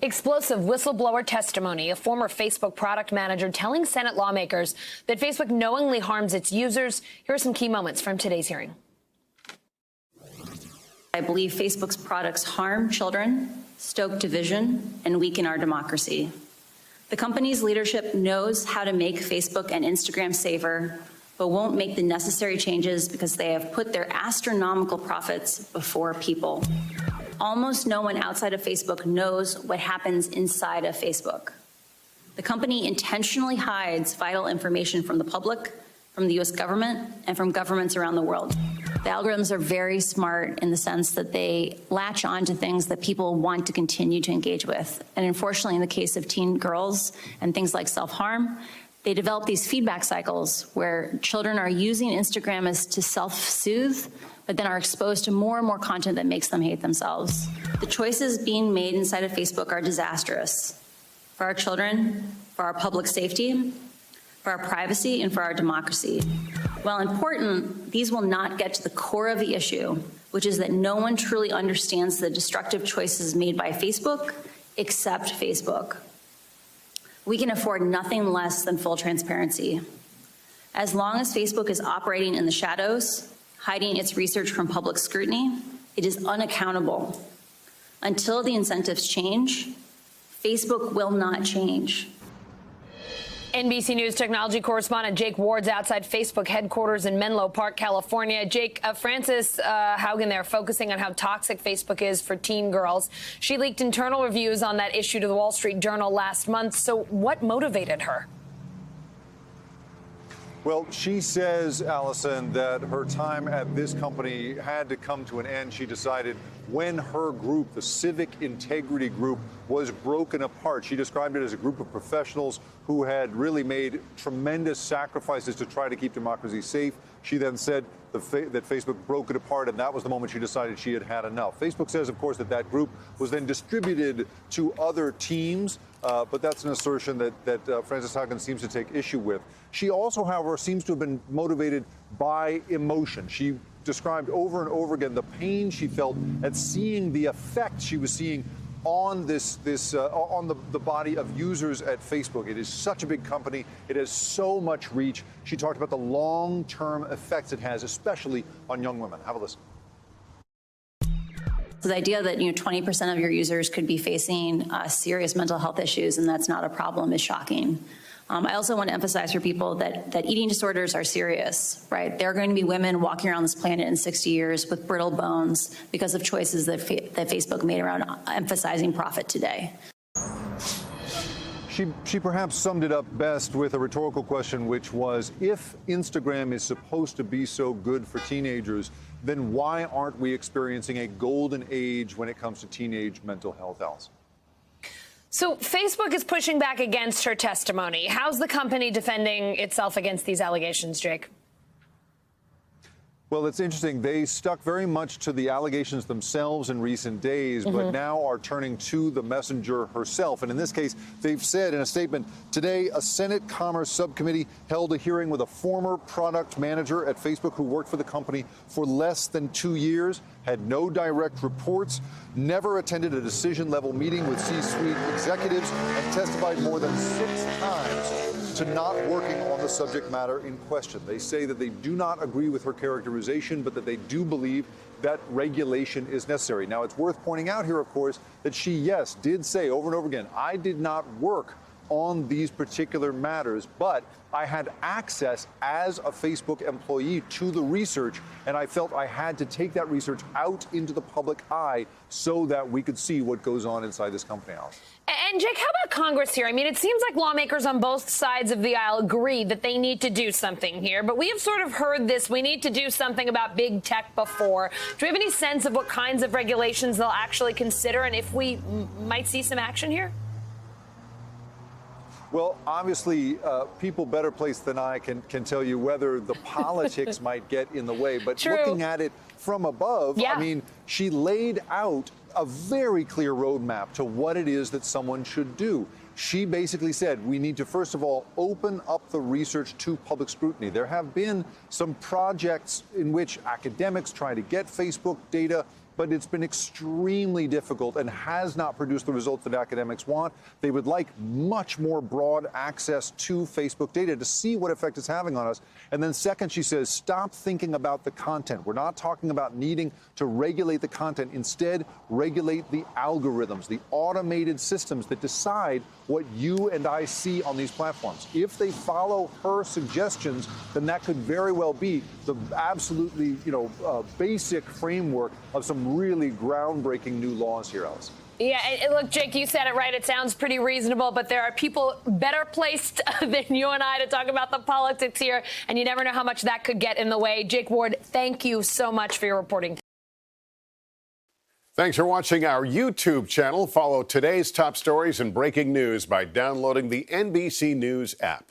Explosive whistleblower testimony. A former Facebook product manager telling Senate lawmakers that Facebook knowingly harms its users. Here are some key moments from today's hearing. I believe Facebook's products harm children, stoke division, and weaken our democracy. The company's leadership knows how to make Facebook and Instagram safer, but won't make the necessary changes because they have put their astronomical profits before people. Almost no one outside of Facebook knows what happens inside of Facebook. The company intentionally hides vital information from the public, from the US government, and from governments around the world. The algorithms are very smart in the sense that they latch on to things that people want to continue to engage with. And unfortunately, in the case of teen girls and things like self-harm, they develop these feedback cycles where children are using Instagram as to self-soothe, but then are exposed to more and more content that makes them hate themselves. The choices being made inside of Facebook are disastrous for our children, for our public safety, for our privacy, and for our democracy. While important, these will not get to the core of the issue, which is that no one truly understands the destructive choices made by Facebook except Facebook. We can afford nothing less than full transparency. As long as Facebook is operating in the shadows, hiding its research from public scrutiny, it is unaccountable. Until the incentives change, Facebook will not change. NBC News technology correspondent Jake Ward's outside Facebook headquarters in Menlo Park, California. Jake, Frances Haugen there focusing on how toxic Facebook is for teen girls. She leaked internal reviews on that issue to the Wall Street Journal last month. So what motivated her? Well, she says, Allison, that her time at this company had to come to an end. She decided when her group, the Civic Integrity Group, was broken apart. She described it as a group of professionals who had really made tremendous sacrifices to try to keep democracy safe. She then said that Facebook broke it apart, and that was the moment she decided she had had enough. Facebook says, of course, that that group was then distributed to other teams, but that's an assertion that Frances Haugen seems to take issue with. She also, however, seems to have been motivated by emotion. She described over and over again the pain she felt at seeing the effect she was seeing on on the body of users at Facebook. It is such a big company. It has so much reach. She talked about the long-term effects it has, especially on young women. Have a listen. So the idea that 20% of your users could be facing serious mental health issues and that's not a problem is shocking. I also want to emphasize for people that eating disorders are serious, right? There are going to be women walking around this planet in 60 years with brittle bones because of choices that Facebook made around emphasizing profit today. She perhaps summed it up best with a rhetorical question, which was, if Instagram is supposed to be so good for teenagers, then why aren't we experiencing a golden age when it comes to teenage mental health, Alice? So Facebook is pushing back against her testimony. How's the company defending itself against these allegations, Jake? Well, it's interesting. They stuck very much to the allegations themselves in recent days, but now are turning to the messenger herself. And in this case, they've said in a statement, today, a Senate Commerce Subcommittee held a hearing with a former product manager at Facebook who worked for the company for less than 2 years, had no direct reports, never attended a decision-level meeting with C-suite executives, and testified more than 6 times to not working on the subject matter in question. They say that they do not agree with her characterization, but that they do believe that regulation is necessary. Now, it's worth pointing out here, of course, that she, yes, did say over and over again, I did not work on these particular matters, but I had access as a Facebook employee to the research, and I felt I had to take that research out into the public eye so that we could see what goes on inside this company, Alice. And Jake, how about Congress here? I mean, it seems like lawmakers on both sides of the aisle agree that they need to do something here, but we have sort of heard this, we need to do something about big tech before. Do we have any sense of what kinds of regulations they'll actually consider and if we might see some action here? Well, obviously, people better placed than I can tell you whether the politics might get in the way. But looking at it from above, I mean, she laid out a very clear roadmap to what it is that someone should do. She basically said we need to, first of all, open up the research to public scrutiny. There have been some projects in which academics try to get Facebook data but it's been extremely difficult and has not produced the results that academics want. They would like much more broad access to Facebook data to see what effect it's having on us. And then second, she says, stop thinking about the content. We're not talking about needing to regulate the content. Instead, regulate the algorithms, the automated systems that decide what you and I see on these platforms. If they follow her suggestions, then that could very well be the absolutely, basic framework of some really groundbreaking new laws here, Alice. Yeah, and look, Jake, you said it right. It sounds pretty reasonable, but there are people better placed than you and I to talk about the politics here, and you never know how much that could get in the way. Jake Ward, thank you so much for your reporting. Thanks for watching our YouTube channel. Follow today's top stories and breaking news by downloading the NBC News app.